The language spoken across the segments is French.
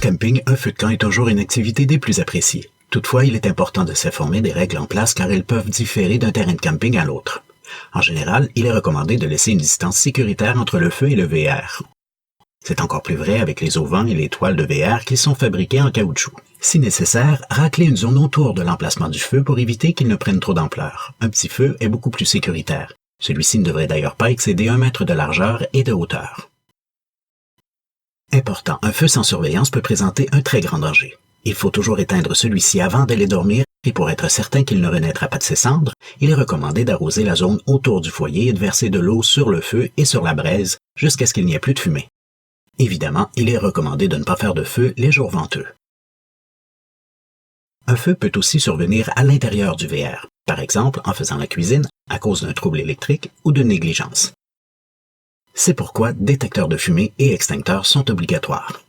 camping, un feu de camp est toujours une activité des plus appréciées. Toutefois, il est important de s'informer des règles en place car elles peuvent différer d'un terrain de camping à l'autre. En général, il est recommandé de laisser une distance sécuritaire entre le feu et le VR. C'est encore plus vrai avec les auvents et les toiles de VR qui sont fabriquées en caoutchouc. Si nécessaire, raclez une zone autour de l'emplacement du feu pour éviter qu'il ne prenne trop d'ampleur. Un petit feu est beaucoup plus sécuritaire. Celui-ci ne devrait d'ailleurs pas excéder 1 mètre de largeur et de hauteur. Important, un feu sans surveillance peut présenter un très grand danger. Il faut toujours éteindre celui-ci avant d'aller dormir et pour être certain qu'il ne renaîtra pas de ses cendres, il est recommandé d'arroser la zone autour du foyer et de verser de l'eau sur le feu et sur la braise jusqu'à ce qu'il n'y ait plus de fumée. Évidemment, il est recommandé de ne pas faire de feu les jours venteux. Un feu peut aussi survenir à l'intérieur du VR, par exemple en faisant la cuisine à cause d'un trouble électrique ou de négligence. C'est pourquoi détecteurs de fumée et extincteurs sont obligatoires.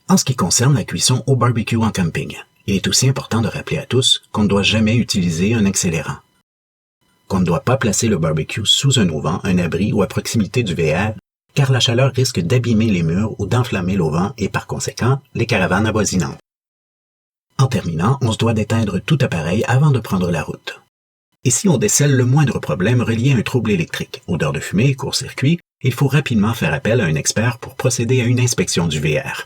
En ce qui concerne la cuisson au barbecue en camping, il est aussi important de rappeler à tous qu'on ne doit jamais utiliser un accélérant. Qu'on ne doit pas placer le barbecue sous un auvent, un abri ou à proximité du VR, car la chaleur risque d'abîmer les murs ou d'enflammer l'auvent et par conséquent les caravanes avoisinantes. En terminant, on se doit d'éteindre tout appareil avant de prendre la route. Et si on décèle le moindre problème relié à un trouble électrique, odeur de fumée, court-circuit, il faut rapidement faire appel à un expert pour procéder à une inspection du VR.